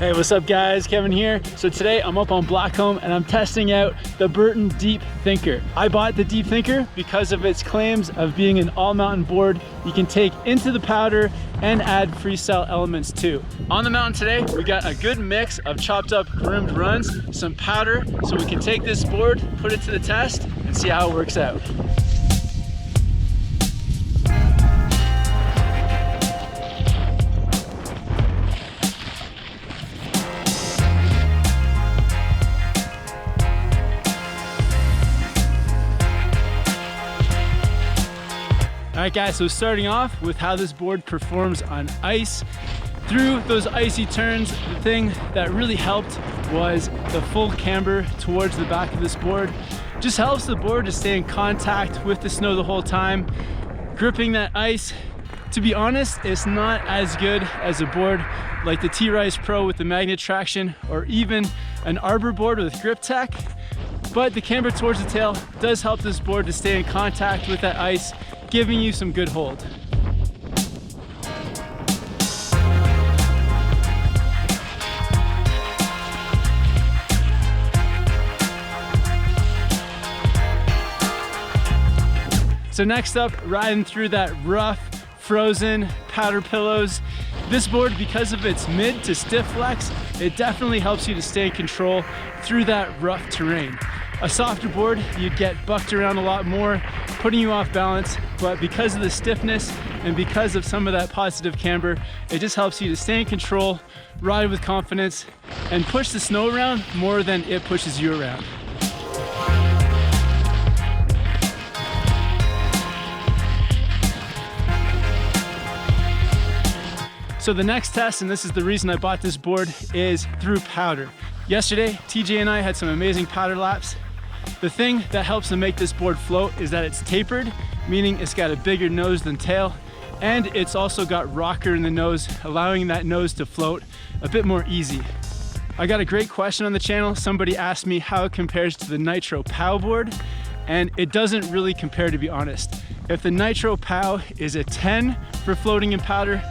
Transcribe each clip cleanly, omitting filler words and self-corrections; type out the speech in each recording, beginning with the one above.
Hey, what's up guys? Kevin here. So today I'm up on Blackcomb and I'm testing out the Burton Deep Thinker. I bought the Deep Thinker because of its claims of being an all mountain board you can take into the powder and add freestyle elements too. On the mountain today, we got a good mix of chopped up groomed runs, some powder, so we can take this board, put it to the test and see how it works out. All right guys, so starting off with how this board performs on ice. Through those icy turns, the thing that really helped was the full camber towards the back of this board. Just helps the board to stay in contact with the snow the whole time. Gripping that ice, to be honest, it's not as good as a board like the T-Rise Pro with the magnet traction or even an Arbor board with grip tech. But the camber towards the tail does help this board to stay in contact with that ice, giving you some good hold. So next up, riding through that rough, frozen powder pillows. This board, because of its mid to stiff flex, it definitely helps you to stay in control through that rough terrain. A softer board, you'd get bucked around a lot more, putting you off balance, but because of the stiffness and because of some of that positive camber, it just helps you to stay in control, ride with confidence, and push the snow around more than it pushes you around. So the next test, and this is the reason I bought this board, is through powder. Yesterday, TJ and I had some amazing powder laps. The thing that helps to make this board float is that it's tapered, meaning it's got a bigger nose than tail, and it's also got rocker in the nose, allowing that nose to float a bit more easy. I got a great question on the channel. Somebody asked me how it compares to the Nitro POW board, and it doesn't really compare, to be honest. If the Nitro POW is a 10 for floating in powder,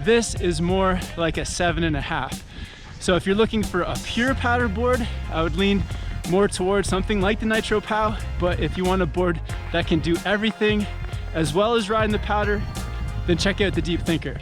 this is more like a 7.5. So if you're looking for a pure powder board, I would lean more towards something like the Nitro POW, but if you want a board that can do everything as well as ride in the powder, then check out the Deep Thinker.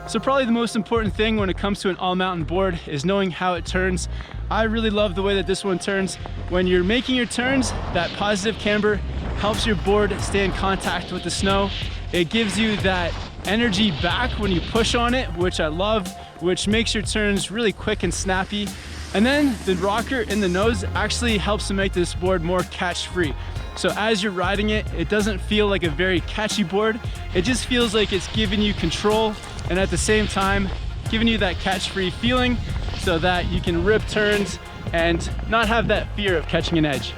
So probably the most important thing when it comes to an all-mountain board is knowing how it turns. I really love the way that this one turns. When you're making your turns, that positive camber helps your board stay in contact with the snow. It gives you that energy back when you push on it, which I love, which makes your turns really quick and snappy. And then the rocker in the nose actually helps to make this board more catch-free. So as you're riding it, it doesn't feel like a very catchy board. It just feels like it's giving you control and at the same time giving you that catch-free feeling so that you can rip turns and not have that fear of catching an edge.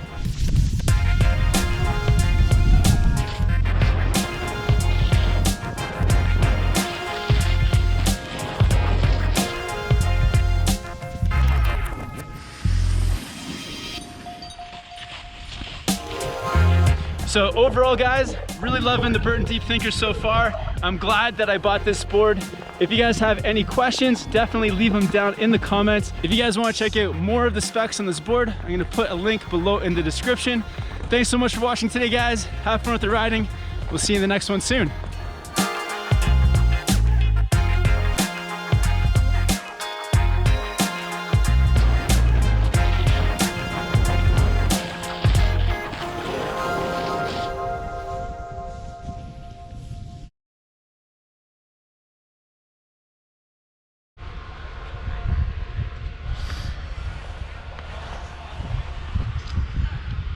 So overall guys, really loving the Burton Deep Thinker so far. I'm glad that I bought this board. If you guys have any questions, definitely leave them down in the comments. If you guys want to check out more of the specs on this board, I'm going to put a link below in the description. Thanks so much for watching today guys. Have fun with the riding. We'll see you in the next one soon.